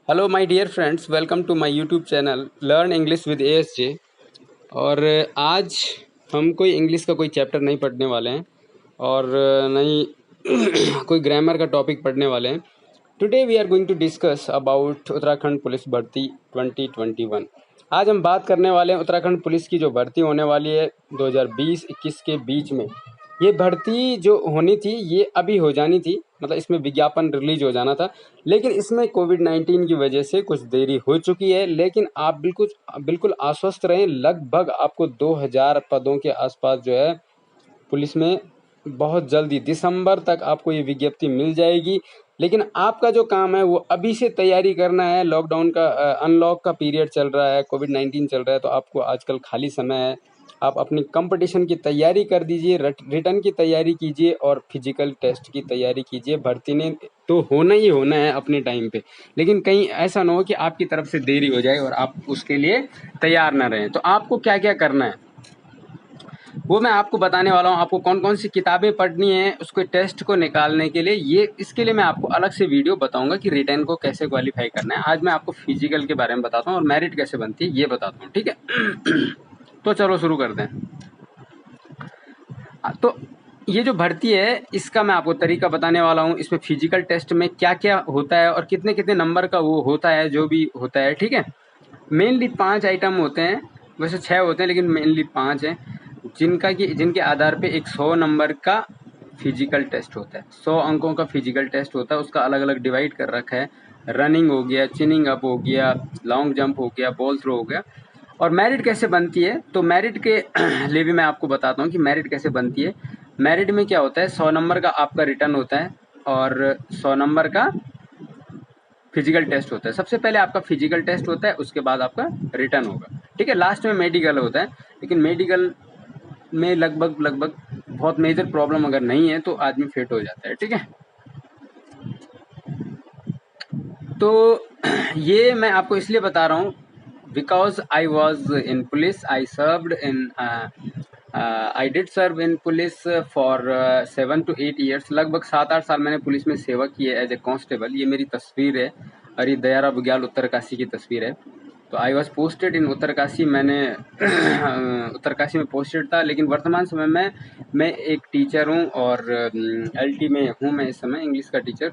Hello my dear friends, welcome to my YouTube channel learn English with ASJ। और आज हम कोई English का कोई चैप्टर नहीं पढ़ने वाले हैं और नहीं कोई ग्रामर का टॉपिक पढ़ने वाले हैं। Today we are going to discuss about Uttarakhand police भर्ती 2021। आज हम बात करने वाले हैं उत्तराखंड पुलिस की जो भर्ती होने वाली है 2020-21 के बीच में। ये भर्ती जो होनी थी ये अभी हो जानी थी, मतलब इसमें विज्ञापन रिलीज हो जाना था, लेकिन इसमें कोविड-19 की वजह से कुछ देरी हो चुकी है। लेकिन आप बिल्कुल बिल्कुल आश्वस्त रहें, लगभग आपको 2000 पदों के आसपास जो है पुलिस में बहुत जल्दी दिसंबर तक आपको ये विज्ञप्ति मिल जाएगी। लेकिन आपका जो काम है वो अभी से तैयारी करना है। लॉकडाउन का अनलॉक का पीरियड चल रहा है, कोविड-19 चल रहा है, तो आपको आजकल खाली समय है। आप अपनी कंपटीशन की तैयारी कर दीजिए, रिटर्न की तैयारी कीजिए और फिजिकल टेस्ट की तैयारी कीजिए। भर्ती ने तो होना ही होना है अपने टाइम पे, लेकिन कहीं ऐसा ना हो कि आपकी तरफ से देरी हो जाए और आप उसके लिए तैयार ना रहें। तो आपको क्या क्या करना है वो मैं आपको बताने वाला हूँ। आपको कौन कौन सी किताबें पढ़नी है उसके टेस्ट को निकालने के लिए, ये इसके लिए मैं आपको अलग से वीडियो बताऊंगा कि रिटर्न को कैसे क्वालिफाई करना है। आज मैं आपको फिजिकल के बारे में बताता हूँ और मेरिट कैसे बनती है ये बताता हूँ, ठीक है। तो चलो शुरू करते हैं। तो ये जो भर्ती है इसका मैं आपको तरीका बताने वाला हूँ। इसमें फिजिकल टेस्ट में क्या क्या होता है और कितने कितने नंबर का वो होता है, जो भी होता है, ठीक है। मेनली 5 आइटम होते हैं, वैसे 6 होते हैं लेकिन मेनली 5 हैं, जिनके आधार पे एक 100 नंबर का फिजिकल टेस्ट होता है। 100 अंकों का फिजिकल टेस्ट होता है, उसका अलग अलग डिवाइड कर रखा है। रनिंग हो गया, चिनिंग अप हो गया, लॉन्ग जंप हो गया, बॉल थ्रो हो गया। और मेरिट कैसे बनती है, तो मेरिट के लिए भी मैं आपको बताता हूँ कि मेरिट कैसे बनती है। मेरिट में क्या होता है, 100 नंबर का आपका रिटर्न होता है और 100 नंबर का फिजिकल टेस्ट होता है। सबसे पहले आपका फिजिकल टेस्ट होता है, उसके बाद आपका रिटर्न होगा, ठीक है। लास्ट में मेडिकल होता है, लेकिन मेडिकल में लगभग लगभग बहुत मेजर प्रॉब्लम अगर नहीं है तो आदमी फिट हो जाता है, ठीक है। तो ये मैं आपको इसलिए बता रहा हूँ because I was in police, I served in I did serve in police for 7 to 8 years। लगभग 7-8 साल मैंने पुलिस में सेवा की है एज ए कांस्टेबल। ये मेरी तस्वीर है और ये दयारा बुग्याल उत्तरकाशी की तस्वीर है। तो I was posted in Uttarkashi. मैंने उत्तरकाशी में पोस्टेड था, लेकिन वर्तमान समय में मैं एक टीचर हूँ और LT में हूँ मैं इस समय, इंग्लिश का टीचर।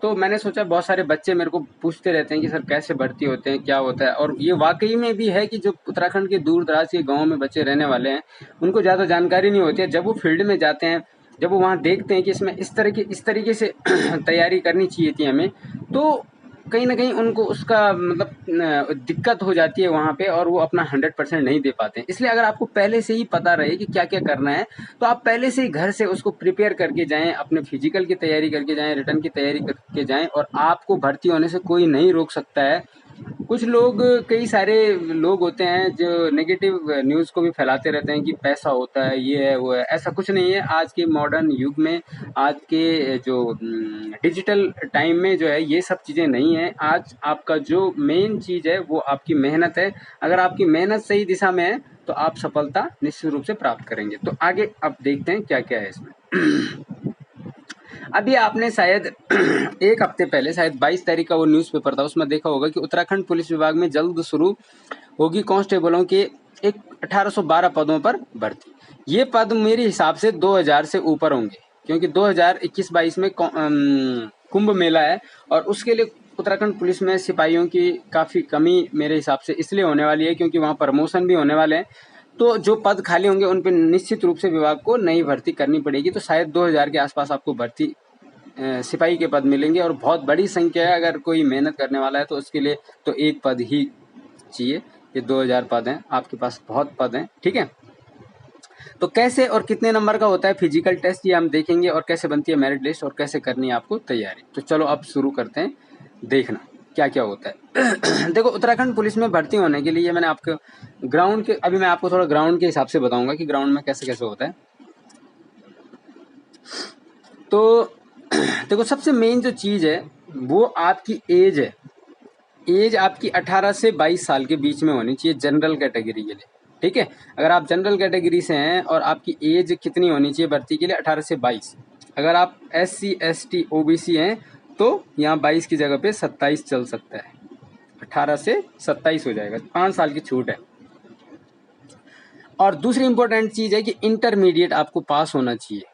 तो मैंने सोचा, बहुत सारे बच्चे मेरे को पूछते रहते हैं कि सर कैसे भर्ती होते हैं, क्या होता है। और ये वाकई में भी है कि जो उत्तराखंड के दूर दराज के गाँव में बच्चे रहने वाले हैं उनको ज़्यादा जानकारी नहीं होती है। जब वो फील्ड में जाते हैं, जब वो वहाँ देखते हैं कि इसमें इस तरीके से तैयारी करनी चाहिए थी हमें, तो कहीं न कहीं उनको उसका मतलब दिक्कत हो जाती है वहाँ पे और वो अपना 100% नहीं दे पाते हैं। इसलिए अगर आपको पहले से ही पता रहे कि क्या-क्या करना है, तो आप पहले से ही घर से उसको प्रिपेयर करके जाएँ, अपने फिजिकल की तैयारी करके जाएँ, रिटर्न की तैयारी करके जाएँ और आपको भर्ती होने से कोई नहीं रोक सकता है। कुछ लोग, कई सारे लोग होते हैं जो नेगेटिव न्यूज़ को भी फैलाते रहते हैं कि पैसा होता है, ये है, वो है। ऐसा कुछ नहीं है। आज के मॉडर्न युग में, आज के जो डिजिटल टाइम में जो है ये सब चीज़ें नहीं हैं। आज आपका जो मेन चीज़ है वो आपकी मेहनत है। अगर आपकी मेहनत सही दिशा में है तो आप सफलता निश्चित रूप से प्राप्त करेंगे। तो आगे अब देखते हैं क्या-क्या है इसमें। अभी आपने शायद एक हफ्ते पहले, शायद 22 तारीख का वो न्यूज़पेपर था, उसमें देखा होगा कि उत्तराखंड पुलिस विभाग में जल्द शुरू होगी कांस्टेबलों के एक 1812 पदों पर भर्ती। ये पद मेरे हिसाब से 2000 से ऊपर होंगे, क्योंकि 2021-22 में कुंभ मेला है और उसके लिए उत्तराखंड पुलिस में सिपाहियों की काफ़ी कमी मेरे हिसाब से इसलिए होने वाली है क्योंकि वहाँ प्रमोशन भी होने वाले हैं। तो जो पद खाली होंगे उन पे निश्चित रूप से विभाग को नई भर्ती करनी पड़ेगी। तो शायद 2000 के आसपास आपको भर्ती सिपाही के पद मिलेंगे और बहुत बड़ी संख्या है। अगर कोई मेहनत करने वाला है तो उसके लिए तो एक पद ही चाहिए। ये 2000 पद हैं, आपके पास बहुत पद हैं, ठीक है। तो कैसे और कितने नंबर का होता है फिजिकल टेस्ट, ये हम देखेंगे, और कैसे बनती है मेरिट लिस्ट और कैसे करनी है आपको तैयारी। तो चलो अब शुरू करते हैं, देखना क्या क्या होता है। देखो, उत्तराखंड पुलिस में भर्ती होने के लिए मैंने आपको ग्राउंड के, अभी मैं आपको थोड़ा ग्राउंड के हिसाब से बताऊंगा कि ग्राउंड में कैसे कैसे होता है। तो देखो, सबसे मेन जो चीज़ है वो आपकी एज है। एज आपकी 18 से 22 साल के बीच में होनी चाहिए जनरल कैटेगरी के लिए, ठीक है। अगर आप जनरल कैटेगरी से हैं और आपकी एज कितनी होनी चाहिए भर्ती के लिए, 18 से 22। अगर आप SC ST OBC हैं तो यहाँ 22 की जगह पे 27 चल सकता है, 18 से 27 हो जाएगा, 5 साल की छूट है। और दूसरी इंपॉर्टेंट चीज है कि इंटरमीडिएट आपको पास होना चाहिए।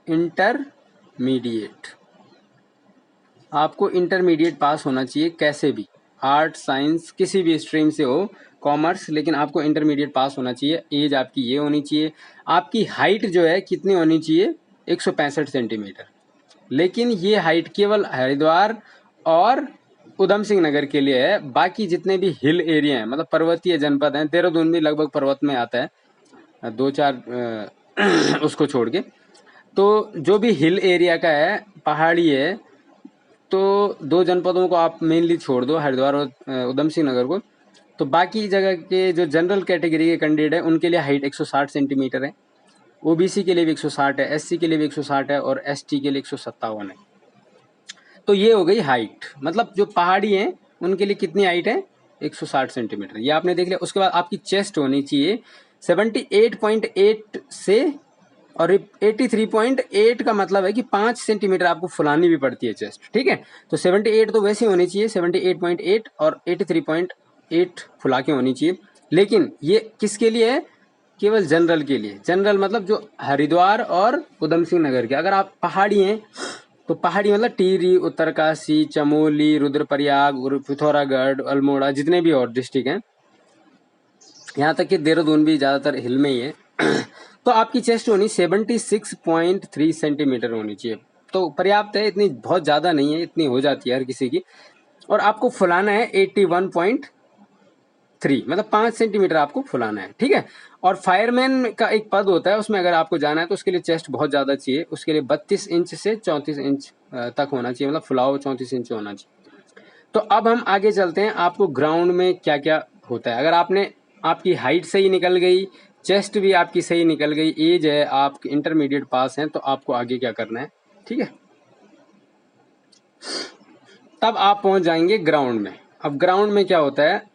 इंटरमीडिएट आपको इंटरमीडिएट पास होना चाहिए, कैसे भी, आर्ट साइंस किसी भी स्ट्रीम से हो, कॉमर्स, लेकिन आपको इंटरमीडिएट पास होना चाहिए। एज आपकी ये होनी चाहिए। आपकी हाइट जो है कितनी होनी चाहिए, 165 सेंटीमीटर। लेकिन ये हाइट केवल हरिद्वार और उधम सिंह नगर के लिए है। बाकी जितने भी हिल एरिया हैं, मतलब पर्वतीय जनपद हैं, देहरादून भी लगभग पर्वत में आता है, 2-4 उसको छोड़ के, तो जो भी हिल एरिया का है, पहाड़ी है, तो 2 जनपदों को आप मेनली छोड़ दो, हरिद्वार और उधम सिंह नगर को। तो बाकी जगह के जो जनरल कैटेगरी के कैंडिडेट है उनके लिए हाइट 160 सेंटीमीटर है। ओबीसी के लिए भी 160 है, एससी के लिए भी 160 है और एसटी के लिए 157 है। तो ये हो गई हाइट, मतलब जो पहाड़ी हैं उनके लिए कितनी हाइट है, 160 सेंटीमीटर, ये आपने देख लिया। उसके बाद आपकी चेस्ट होनी चाहिए 78.8 से, और 83.8 का मतलब है कि 5 सेंटीमीटर आपको फुलानी भी पड़ती है चेस्ट, ठीक है। तो 78 तो वैसे होनी चाहिए, 78.8 और 83.8 फुला के होनी चाहिए। लेकिन ये किसके लिए है, केवल जनरल के लिए। जनरल मतलब जो हरिद्वार और उधम सिंह नगर के। अगर आप पहाड़ी हैं तो पहाड़ी मतलब टिहरी, उत्तरकाशी, चमोली, रुद्रप्रयाग, पिथौरागढ़, अल्मोड़ा, जितने भी और डिस्ट्रिक्ट हैं, यहाँ तक कि देहरादून भी ज़्यादातर हिल में ही है। तो आपकी चेस्ट होनी 76.3 सेंटीमीटर होनी चाहिए, तो पर्याप्त है, इतनी बहुत ज़्यादा नहीं है, इतनी हो जाती है हर किसी की। और आपको फुलाना है 81.3, मतलब 5 सेंटीमीटर आपको फुलाना है, ठीक है। और फायरमैन का एक पद होता है, उसमें अगर आपको जाना है तो उसके लिए चेस्ट बहुत ज़्यादा चाहिए। उसके लिए 32 इंच से 34 इंच तक होना चाहिए, मतलब फुलाव 34 इंच होना चाहिए। तो अब हम आगे चलते हैं, आपको ग्राउंड में क्या क्या होता है। अगर आपने, आपकी हाइट सही निकल गई, चेस्ट भी आपकी सही निकल गई, एज है, आप इंटरमीडिएट पास हैं, तो आपको आगे क्या करना है, ठीक है। तब आप पहुंच जाएंगे ग्राउंड में। अब ग्राउंड में क्या होता है,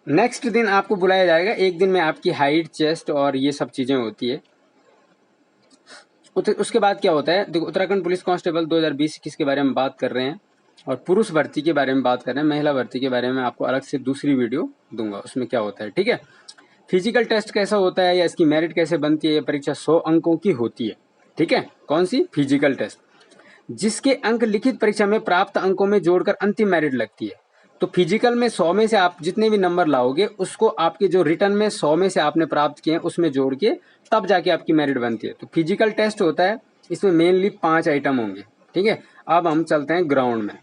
नेक्स्ट दिन आपको बुलाया जाएगा। एक दिन में आपकी हाइट, चेस्ट और ये सब चीजें होती है। उसके बाद क्या होता है, देखो, उत्तराखंड पुलिस कांस्टेबल 2020-21 के बारे में बात कर रहे हैं, और पुरुष भर्ती के बारे में बात कर रहे हैं। महिला भर्ती के बारे में आपको अलग से दूसरी वीडियो दूंगा, उसमें क्या होता है, ठीक है। फिजिकल टेस्ट कैसा होता है या इसकी मेरिट कैसे बनती है, ये परीक्षा 100 अंकों की होती है, ठीक है। कौन सी, फिजिकल टेस्ट, जिसके अंक लिखित परीक्षा में प्राप्त अंकों में जोड़कर अंतिम मेरिट लगती है। तो फिजिकल में 100 में से आप जितने भी नंबर लाओगे, उसको आपके जो रिटर्न में 100 में से आपने प्राप्त किए हैं उसमें जोड़ के तब जाके आपकी मेरिट बनती है। तो फिजिकल टेस्ट होता है, इसमें मेनली 5 आइटम होंगे, ठीक है। अब हम चलते हैं ग्राउंड में।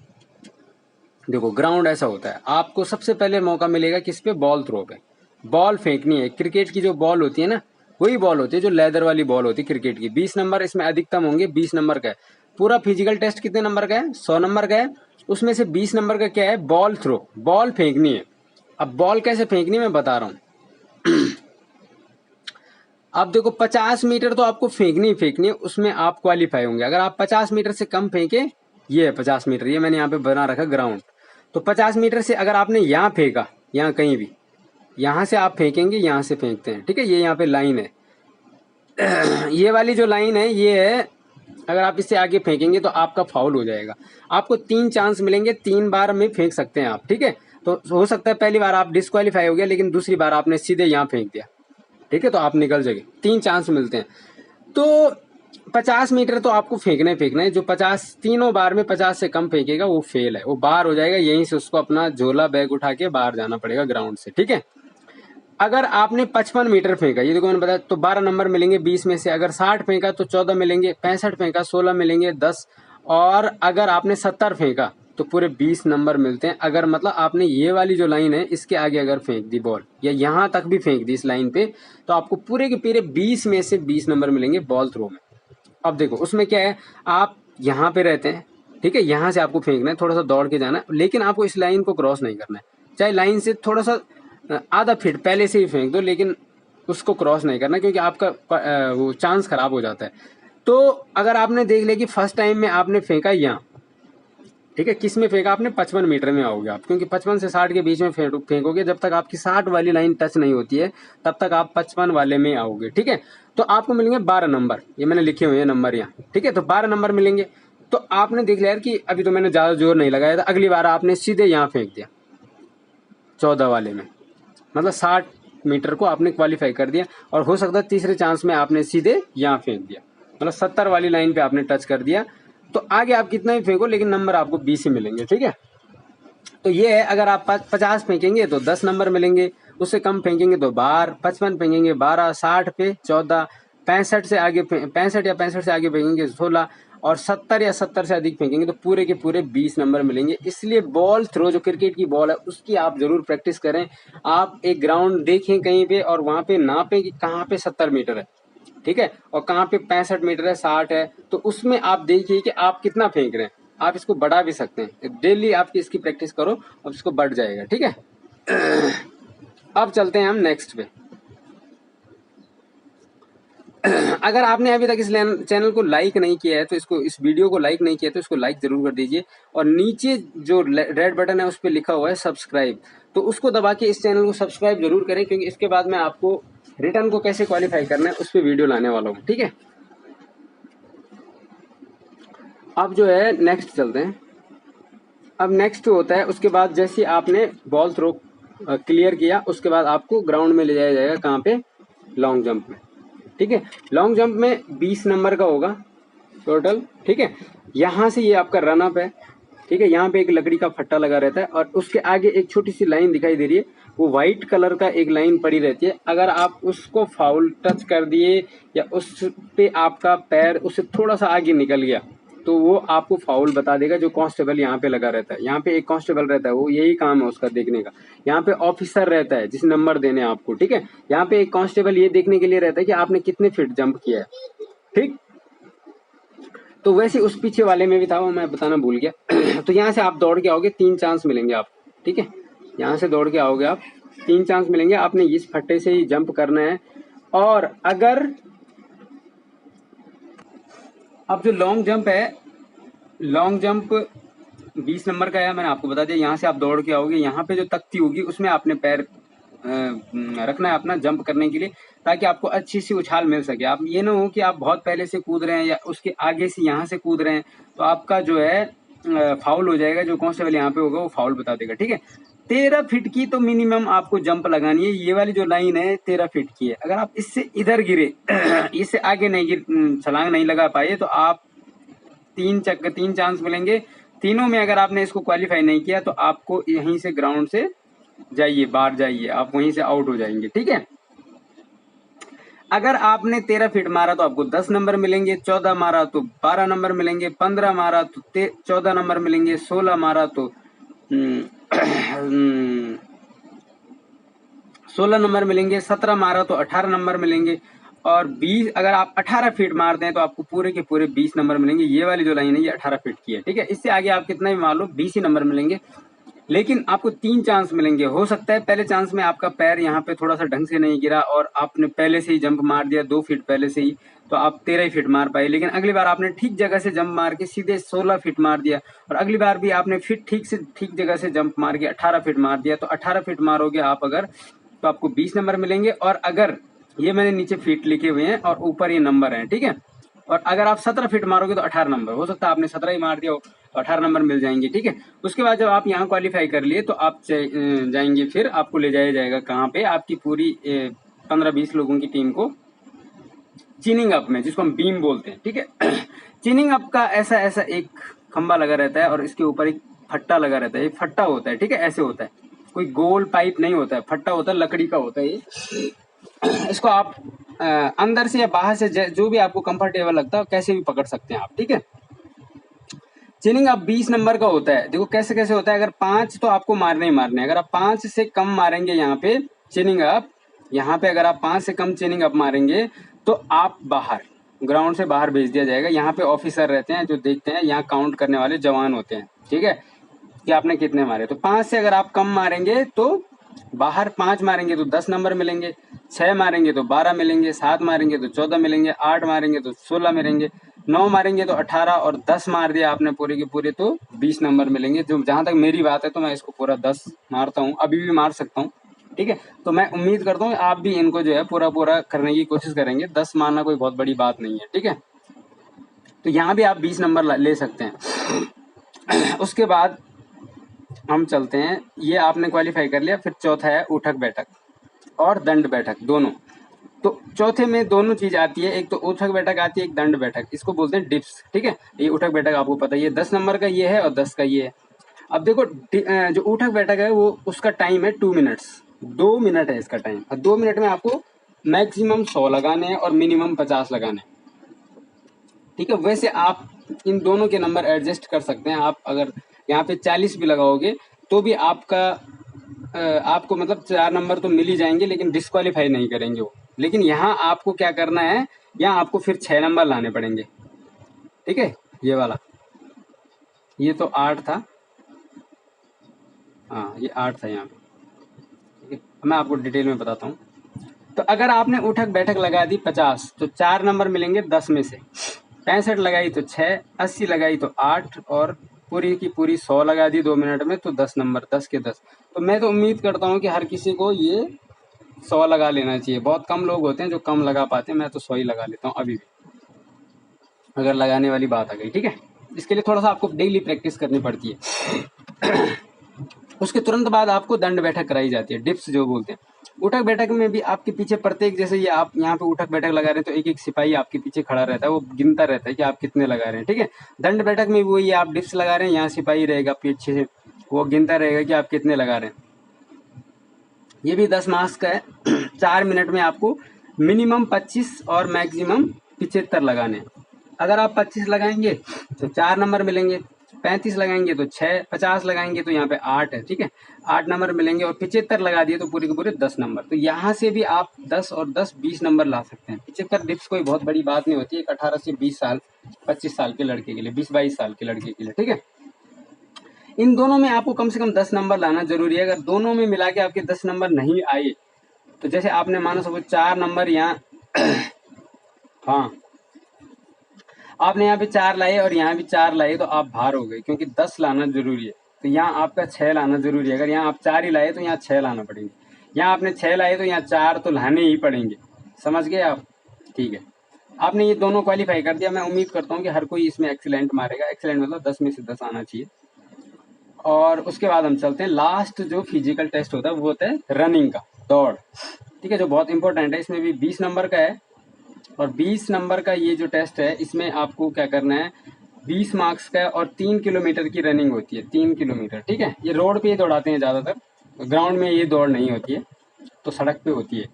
देखो, ग्राउंड ऐसा होता है, आपको सबसे पहले मौका मिलेगा किस पे, बॉल थ्रो पे। बॉल फेंकनी है। क्रिकेट की जो बॉल होती है ना, वही बॉल होती है जो लेदर वाली बॉल होती है क्रिकेट की। 20 नंबर इसमें अधिकतम होंगे, 20 नंबर का है। पूरा फिजिकल टेस्ट कितने नंबर का है, 100 नंबर का है। उसमें से 20 नंबर का क्या है, बॉल थ्रो, बॉल फेंकनी है। अब बॉल कैसे फेंकनी मैं बता रहा हूँ। अब देखो, 50 मीटर तो आपको फेंकनी ही फेंकनी है, उसमें आप क्वालिफाई होंगे। अगर आप 50 मीटर से कम फेंके, ये है 50 मीटर, ये मैंने यहाँ पे बना रखा ग्राउंड। तो 50 मीटर से अगर आपने यहाँ फेंका, यहाँ कहीं भी, यहाँ से आप फेंकेंगे, यहाँ से फेंकते हैं, ठीक है। ये यहाँ पे लाइन है, ये वाली जो लाइन है ये है, अगर आप इससे आगे फेंकेंगे तो आपका फाउल हो जाएगा। आपको 3 चांस मिलेंगे, 3 बार में फेंक सकते हैं आप, ठीक है। तो हो सकता है पहली बार आप डिस्क्वालीफाई हो गया, लेकिन दूसरी बार आपने सीधे यहाँ फेंक दिया, ठीक है, तो आप निकल जाएंगे। 3 चांस मिलते हैं। तो 50 मीटर तो आपको फेंकना ही फेंकना है। जो 50 तीनों बार में 50 से कम फेंकेगा वो फेल है, वो बाहर हो जाएगा। यहीं से उसको अपना झोला बैग उठा के बाहर जाना पड़ेगा ग्राउंड से, ठीक है। अगर आपने 55 मीटर फेंका, ये देखो मैंने बताया, तो 12 नंबर मिलेंगे 20 में से। अगर 60 फेंका तो 14 मिलेंगे, 65 फेंका 16 मिलेंगे, 10। और अगर आपने 70 फेंका तो पूरे 20 नंबर मिलते हैं। अगर मतलब आपने ये वाली जो लाइन है इसके आगे अगर फेंक दी बॉल, या यहाँ तक भी फेंक दी इस लाइन पे, तो आपको पूरे के पूरे 20 में से 20 नंबर मिलेंगे बॉल थ्रो में। अब देखो, उसमें क्या है, आप यहाँ पे रहते हैं, ठीक है, यहाँ से आपको फेंकना है, थोड़ा सा दौड़ के जाना है, लेकिन आपको इस लाइन को क्रॉस नहीं करना है। चाहे लाइन से थोड़ा सा आधा फीट पहले से ही फेंक दो, लेकिन उसको क्रॉस नहीं करना, क्योंकि आपका वो चांस खराब हो जाता है। तो अगर आपने देख लिया कि फर्स्ट टाइम में आपने फेंका यहाँ, ठीक है, किस में फेंका आपने, 55 मीटर में आओगे आप, क्योंकि 55 से 60 के बीच में फेंकोगे। जब तक आपकी 60 वाली लाइन टच नहीं होती है तब तक आप 55 वाले में आओगे, ठीक है। तो आपको मिलेंगे 12 नंबर, ये मैंने लिखे हुए हैं नंबर यहाँ, ठीक है। तो 12 नंबर मिलेंगे। तो आपने देख लिया यार कि अभी तो मैंने ज़्यादा जोर नहीं लगाया था, अगली बार आपने सीधे यहाँ फेंक दिया 14 वाले में, मतलब 60 मीटर को आपने क्वालिफाई कर दिया। और हो सकता है तीसरे चांस में आपने सीधे यहाँ फेंक दिया, मतलब 70 वाली लाइन पे आपने टच कर दिया। तो आगे आप कितना ही फेंको लेकिन नंबर आपको 20 ही मिलेंगे, ठीक है। तो ये है, अगर आप 50 फेंकेंगे तो 10 नंबर मिलेंगे, उससे कम फेंकेंगे तो 12, 55 फेंकेंगे 12, 60 पे 14, 65 से आगे 65 या 65 से आगे फेंकेंगे 16, और 70 या 70 से अधिक फेंकेंगे तो पूरे के पूरे 20 नंबर मिलेंगे। इसलिए बॉल थ्रो जो क्रिकेट की बॉल है उसकी आप जरूर प्रैक्टिस करें। आप एक ग्राउंड देखें कहीं पे और वहां पे नापें कि कहाँ पे 70 मीटर है, ठीक है, और कहाँ पे 65 मीटर है, 60 है, तो उसमें आप देखिए कि आप कितना फेंक रहे हैं। आप इसको बढ़ा भी सकते हैं, डेली आपकी इसकी प्रैक्टिस करो और इसको बढ़ जाएगा, ठीक है। अब चलते हैं हम नेक्स्ट पे। अगर आपने अभी तक इस चैनल को लाइक नहीं किया है तो इस वीडियो को लाइक नहीं किया तो इसको लाइक जरूर कर दीजिए, और नीचे जो रेड बटन है उस पर लिखा हुआ है सब्सक्राइब, तो उसको दबा के इस चैनल को सब्सक्राइब जरूर करें, क्योंकि इसके बाद मैं आपको रिटर्न को कैसे क्वालिफाई करना है उस पर वीडियो लाने वाला हूँ, ठीक है। अब जो है नेक्स्ट चलते हैं। अब नेक्स्ट होता है, उसके बाद जैसे आपने बॉल थ्रो क्लियर किया उसके बाद आपको ग्राउंड में ले जाया जाएगा, कहाँ पे, लॉन्ग जंप में, ठीक है। लॉन्ग जंप में 20 नंबर का होगा टोटल, ठीक है। यहाँ से ये आपका रन अप है, ठीक है। यहाँ पे एक लकड़ी का फट्टा लगा रहता है और उसके आगे एक छोटी सी लाइन दिखाई दे रही है, वो व्हाइट कलर का एक लाइन पड़ी रहती है। अगर आप उसको फाउल टच कर दिए या उस पे आपका पैर उससे थोड़ा सा आगे निकल गया तो वो आपको फाउल बता देगा। जो कांस्टेबल यहाँ पे लगा रहता है, यहाँ पे एक कांस्टेबल रहता है, वो यही काम है उसका देखने का। यहाँ पे ऑफिसर रहता है जिस नंबर देने आपको, ठीक है। यहाँ पे एक कांस्टेबल ये देखने के लिए रहता है कि आपने कितने फीट जंप किया है, ठीक। तो वैसे उस पीछे वाले में भी था, वो मैं बताना भूल गया। तो यहाँ से आप दौड़ के आओगे, 3 चांस मिलेंगे आपको, ठीक है। यहाँ से दौड़ के आओगे आप, 3 चांस मिलेंगे, आपने इस फट्टे से ही जंप करना है। और अगर अब जो लॉन्ग जंप है, लॉन्ग जंप 20 नंबर का है, मैंने आपको बता दिया। यहाँ से आप दौड़ के आओगे, यहाँ पे जो तख्ती होगी उसमें आपने पैर रखना है अपना जंप करने के लिए, ताकि आपको अच्छी सी उछाल मिल सके। आप ये ना हो कि आप बहुत पहले से कूद रहे हैं या उसके आगे से यहाँ से कूद रहे हैं, तो आपका जो है फाउल हो जाएगा। जो कांस्टेबल यहाँ पे होगा वो फाउल बता देगा, ठीक है। 13 फीट की तो मिनिमम आपको जंप लगानी है। ये वाली जो लाइन है 13 फीट की है। अगर आप इससे इधर गिरे इससे आगे नहीं छलांग नहीं लगा पाए तो आप 3 चांस मिलेंगे। तीनों में अगर आपने इसको क्वालिफाई नहीं किया तो आपको यहीं से ग्राउंड से जाइए, बाहर जाइए, आप वहीं से आउट हो जाएंगे, ठीक है। अगर आपने 13 फीट मारा तो आपको 10 नंबर मिलेंगे, 14 मारा तो 12 नंबर मिलेंगे, 15 मारा तो 14 नंबर मिलेंगे, 16 मारा तो 16 नंबर मिलेंगे, 17 मारा तो 18 नंबर मिलेंगे, और 20 अगर आप 18 फीट मारते हैं तो आपको पूरे के पूरे 20 नंबर मिलेंगे। ये वाली जो लाइन है ये 18 फीट की है, ठीक है। इससे आगे आप कितना भी मार लो 20 ही नंबर मिलेंगे, लेकिन आपको 3 चांस मिलेंगे। हो सकता है पहले चांस में आपका पैर यहाँ पे थोड़ा सा ढंग से नहीं गिरा और आपने पहले से ही जंप मार दिया 2 फीट पहले से ही, तो आप 13 ही फीट मार पाए। लेकिन अगली बार आपने ठीक जगह से जंप मार के सीधे 16 फीट मार दिया, और अगली बार भी आपने फिर ठीक जगह से जंप मार के 18 फीट मार दिया, तो 18 फीट मारोगे आप अगर, तो आपको 20 नंबर मिलेंगे। और अगर ये मैंने नीचे फीट लिखे हुए हैं और ऊपर ये नंबर हैं, ठीक है। और अगर आप 17 फीट मारोगे तो 18 नंबर, हो सकता है आपने 17 ही मार दिया हो तो 18 नंबर मिल जाएंगे, ठीक है। उसके बाद जब आप यहाँ क्वालिफाई कर लिए तो आप जाएंगे, फिर आपको ले जाया जाएगा कहाँ पे, आपकी पूरी 15-20 लोगों की टीम को चिनिंग अप में, जिसको हम बीम बोलते हैं, ठीक है। चिनिंग अप का ऐसा ऐसा एक खंबा लगा रहता है और इसके ऊपर एक फट्टा लगा रहता है। एक फट्टा होता है, ठीक है, ऐसे होता है, कोई गोल पाइप नहीं होता है, फट्टा होता है, लकड़ी का होता है ये। इसको आप अंदर से या बाहर से जो भी आपको कंफर्टेबल लगता है कैसे भी पकड़ सकते हैं आप, ठीक है। चिनिंग अप 20 नंबर का होता है। देखो कैसे कैसे होता है। अगर 5 तो आपको मारने ही मारने, अगर आप 5 से कम मारेंगे यहाँ पे चिनिंग अप, यहाँ पे अगर आप 5 से कम चिनिंग अप मारेंगे तो आप बाहर, ग्राउंड से बाहर भेज दिया जाएगा। यहाँ पे ऑफिसर रहते हैं जो देखते हैं, यहाँ काउंट करने वाले जवान होते हैं, ठीक है, कि आपने कितने मारे। तो 5 से अगर आप कम मारेंगे तो बाहर, 5 मारेंगे तो 10 नंबर मिलेंगे, 6 मारेंगे तो 12 मिलेंगे, 7 मारेंगे तो 14 मिलेंगे, 8 मारेंगे तो 16 मिलेंगे, 9 मारेंगे तो 18, और 10 मार दिया आपने पूरे के पूरे तो 20 नंबर मिलेंगे। जो जहां तक मेरी बात है तो मैं इसको पूरा 10 मारता हूँ, अभी भी मार सकता हूँ, ठीक है। तो मैं उम्मीद करता हूँ आप भी इनको जो है पूरा पूरा करने की कोशिश करेंगे। 10 मारना कोई बहुत बड़ी बात नहीं है, ठीक है। तो यहाँ भी आप 20 नंबर ले सकते हैं। उसके बाद हम चलते हैं, ये आपने क्वालिफाई कर लिया। फिर चौथा है उठक बैठक और दंड बैठक दोनों। तो चौथे में दोनों चीज आती है, एक तो उठक बैठक आती है, एक दंड बैठक। इसको बोलते हैं डिप्स, ठीक है। ये उठक बैठक आपको पता ही है, 10 नंबर का ये है और 10 का ये है। अब देखो जो उठक बैठक है वो उसका टाइम है 2 मिनट्स, 2 मिनट है इसका टाइम। और 2 मिनट में आपको मैक्सिमम 100 लगाने हैं और मिनिमम 50 लगाने हैं, ठीक है। वैसे आप इन दोनों के नंबर एडजस्ट कर सकते हैं। आप अगर यहाँ पे 40 भी लगाओगे तो भी आपको मतलब 4 नंबर तो मिल ही जाएंगे, लेकिन डिस्क्वालीफाई नहीं करेंगे वो। लेकिन यहाँ आपको क्या करना है, यहाँ आपको फिर 6 नंबर लाने पड़ेंगे, ठीक है। ये वाला, ये तो 8 था, हाँ ये 8 था यहाँ पे, ठीक है। मैं आपको डिटेल में बताता हूँ। तो अगर आपने उठक बैठक लगा दी 50 तो 4 नंबर मिलेंगे 10 में से। 65 लगाई तो 6, 80 लगाई तो 8 और पूरी की पूरी 100 लगा दी 2 मिनट में तो 10 नंबर, 10 के 10। तो मैं तो उम्मीद करता हूँ कि हर किसी को ये 100 लगा लेना चाहिए। बहुत कम लोग होते हैं जो कम लगा पाते हैं, मैं तो 100 ही लगा लेता हूँ अभी भी, अगर लगाने वाली बात आ गई, ठीक है। इसके लिए थोड़ा सा आपको डेली प्रैक्टिस करनी पड़ती है। उसके तुरंत बाद आपको दंड बैठक कराई जाती है, डिप्स जो बोलते हैं। उठक बैठक में भी आपके पीछे प्रत्येक, जैसे ये आप यहाँ पे उठक बैठक लगा रहे हैं तो एक एक सिपाही आपके पीछे खड़ा रहता है, वो गिनता रहता है कि आप कितने लगा रहे हैं, ठीक है। दंड बैठक में वो ये आप डिप्स लगा रहे हैं, यहाँ सिपाही रहेगा पीछे से, वो गिनता रहेगा कि आप कितने लगा रहे हैं। ये भी 10 मार्क्स का है। 4 मिनट में आपको मिनिमम 25 और मैक्सिमम 75 लगाने हैं। अगर आप 25 लगाएंगे तो 4 नंबर मिलेंगे, 35 लगाएंगे तो 6, 50 लगाएंगे तो यहाँ पे 8 है, ठीक है, 8 नंबर मिलेंगे। और 75 लगा दिए तो पूरे के पूरे 10 नंबर। तो यहाँ से भी आप 10 और 10 20 नंबर ला सकते हैं। 75 डिप्स कोई बहुत बड़ी बात नहीं होती है, 18 से 20 साल 25 साल के लड़के के लिए, 20-22 साल के लड़के के लिए, ठीक है। इन दोनों में आपको कम से कम 10 नंबर लाना जरूरी है। अगर दोनों में मिला के आपके 10 नंबर नहीं आए तो जैसे आपने मानो सब 4 नंबर यहाँ हाँ आपने यहाँ पे 4 लाए और यहाँ भी 4 लाए तो आप बाहर हो गए, क्योंकि 10 लाना जरूरी है। तो यहाँ आपका 6 लाना जरूरी है। अगर यहाँ आप 4 ही लाए तो यहाँ 6 लाना पड़ेंगे। यहाँ आपने 6 लाए तो यहाँ 4 तो लाने ही पड़ेंगे, समझ गए आप, ठीक है। आपने ये दोनों क्वालिफाई कर दिया। मैं उम्मीद करता हूँ कि हर कोई इसमें एक्सीलेंट मारेगा। एक्सीलेंट मतलब 10 में से 10 आना चाहिए। और उसके बाद हम चलते हैं, लास्ट जो फिजिकल टेस्ट होता है वो होता है रनिंग का, दौड़, ठीक है, जो बहुत इंपॉर्टेंट है। इसमें भी 20 नंबर का है और 20 नंबर का ये जो टेस्ट है इसमें आपको क्या करना है, 20 मार्क्स का है और 3 किलोमीटर की रनिंग होती है, 3 किलोमीटर, ठीक है। ये रोड पे ही दौड़ाते हैं ज़्यादातर, ग्राउंड में ये दौड़ नहीं होती है, तो सड़क पे होती है।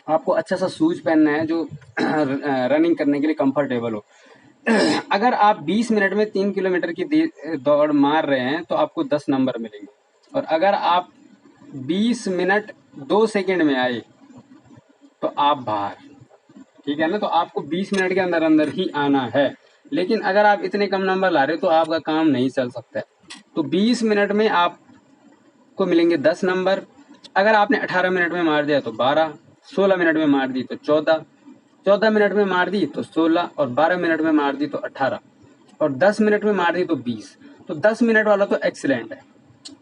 आपको अच्छा सा शूज पहनना है जो रनिंग करने के लिए कंफर्टेबल हो। अगर आप 20 मिनट में 3 किलोमीटर की दौड़ मार रहे हैं तो आपको 10 नंबर मिलेंगे। और अगर आप 20 मिनट 2 सेकंड में आए तो आप बाहर, ठीक है ना। तो आपको 20 मिनट के अंदर अंदर ही आना है। लेकिन अगर आप इतने कम नंबर ला रहे हो तो आपका काम नहीं चल सकता है। तो 20 मिनट में आपको मिलेंगे 10 नंबर। अगर आपने 18 मिनट में मार दिया तो 12, 16 मिनट में मार दी तो 14, 14 मिनट में मार दी तो 16 और 12 मिनट में मार दी तो 18 और 10 मिनट में मार दी तो 20। तो 10 मिनट वाला तो एक्सीलेंट है।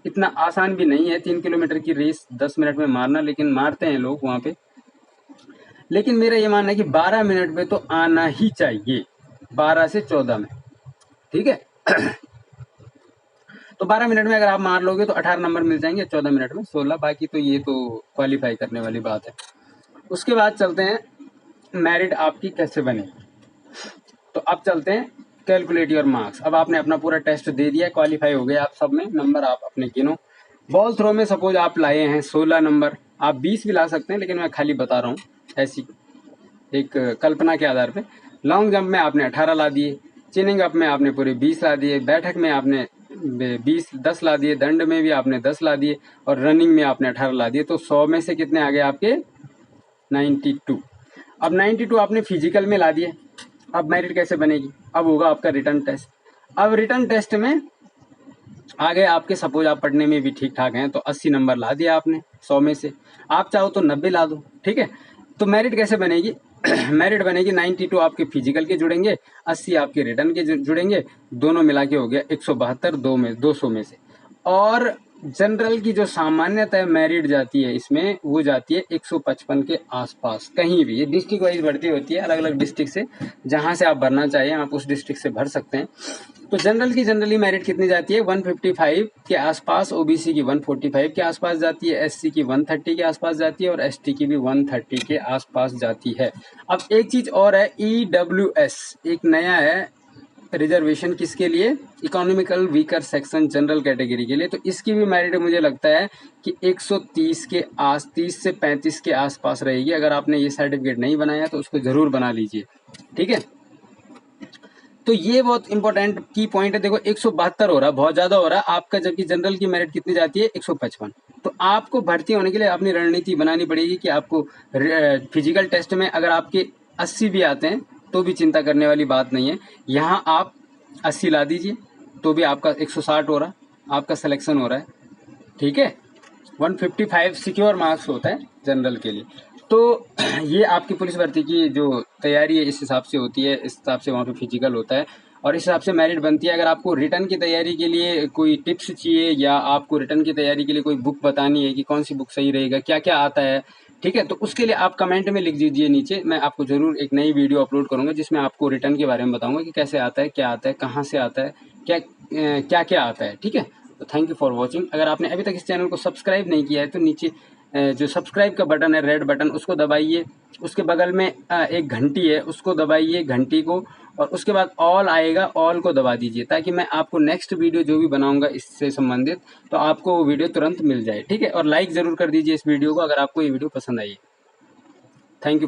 इतना आसान भी नहीं है 3 किलोमीटर की रेस 10 मिनट में मारना, लेकिन मारते हैं लोग वहां पे। लेकिन मेरा ये मानना है कि 12 मिनट में तो आना ही चाहिए, 12 से 14 में, ठीक है। तो 12 मिनट में अगर आप मार लोगे तो 18 नंबर मिल जाएंगे, 14 मिनट में 16। बाकी तो ये तो क्वालिफाई करने वाली बात है। उसके बाद चलते हैं मेरिट आपकी कैसे बनेगी। तो अब चलते हैं कैलकुलेट योर मार्क्स। अब आपने अपना पूरा टेस्ट दे दिया, क्वालिफाई हो गए आप सब में, नंबर आप अपने गिनो। बॉल थ्रो में सपोज आप लाए हैं 16 नंबर, आप 20 भी ला सकते हैं, लेकिन मैं खाली बता रहा हूँ ऐसी एक कल्पना के आधार पे। लॉन्ग जंप में आपने 18 ला दिए, चिनिंग अप में आपने पूरे 20 ला दिए, बैठक में आपने 10 ला दिए, दंड में भी आपने 10 ला दिए और रनिंग में आपने 18 ला दिए। तो 100 में से कितने आ गए आपके 92। अब 92 आपने फिजिकल में ला दिए। अब मेरिट कैसे बनेगी, अब होगा आपका रिटर्न टेस्ट। अब रिटर्न टेस्ट में आ गए आपके, सपोज आप पढ़ने में भी ठीक ठाक हैं तो 80 नंबर ला दिया आपने 100 में से, आप चाहो तो 90 ला दो, ठीक है। तो मेरिट कैसे बनेगी, मेरिट बनेगी 92 आपके फिजिकल के जुड़ेंगे, 80 आपके रिटर्न के जुड़ेंगे, दोनों मिला के हो गया 172 200 में से। और जनरल की जो सामान्यतः मेरिट जाती है इसमें, वो जाती है 155 के आसपास कहीं भी। ये डिस्ट्रिक्ट वाइज भर्ती होती है, अलग अलग डिस्ट्रिक्ट से, जहां से आप भरना चाहिए आप उस डिस्ट्रिक्ट से भर सकते हैं। तो जनरल की जनरली मेरिट कितनी जाती है? 155 के आसपास, ओबीसी की 145 के आसपास जाती है, एससी की 130 के आसपास जाती है और एसटी की भी 130 के आसपास जाती है। अब एक चीज और है, ईडब्ल्यूएस एक नया है रिजर्वेशन, किसके लिए? Economical weaker section general category के लिए। तो इसकी भी मेरिट मुझे लगता है कि 130 के 30 से 35 के आसपास रहेगी। अगर आपने ये सर्टिफिकेट नहीं बनाया तो उसको जरूर बना लीजिए, ठीक है। तो ये बहुत इंपॉर्टेंट की पॉइंट है। देखो 172 हो रहा है, बहुत ज्यादा हो रहा है आपका, जबकि जनरल की मेरिट कितनी जाती है? 155। तो आपको भर्ती होने के लिए अपनी रणनीति बनानी पड़ेगी कि आपको फिजिकल टेस्ट में अगर आपके 80 भी आते हैं तो भी चिंता करने वाली बात नहीं है। यहाँ आप 80 ला दीजिए तो भी आपका 160 हो रहा है, आपका सिलेक्शन हो रहा है, ठीक है। 155 सिक्योर मार्क्स होता है जनरल के लिए। तो ये आपकी पुलिस भर्ती की जो तैयारी है इस हिसाब से होती है, इस हिसाब से वहाँ पे फिजिकल होता है और इस हिसाब से मेरिट बनती है। अगर आपको रिटर्न की तैयारी के लिए कोई टिप्स चाहिए या आपको रिटर्न की तैयारी के लिए कोई बुक बतानी है कि कौन सी बुक सही रहेगा, क्या क्या आता है, ठीक है, तो उसके लिए आप कमेंट में लिख दीजिए नीचे। मैं आपको जरूर एक नई वीडियो अपलोड करूंगा जिसमें आपको रिटर्न के बारे में बताऊंगा कि कैसे आता है, क्या आता है, कहाँ से आता है, क्या क्या आता है, ठीक है। तो थैंक यू फॉर वॉचिंग। अगर आपने अभी तक इस चैनल को सब्सक्राइब नहीं किया है तो नीचे जो सब्सक्राइब का बटन है, रेड बटन, उसको दबाइए। उसके बगल में एक घंटी है, उसको दबाइए घंटी को, और उसके बाद ऑल आएगा, ऑल को दबा दीजिए ताकि मैं आपको नेक्स्ट वीडियो जो भी बनाऊंगा इससे संबंधित तो आपको वो वीडियो तुरंत मिल जाए, ठीक है। और लाइक जरूर कर दीजिए इस वीडियो को अगर आपको ये वीडियो पसंद आई है। Thank you for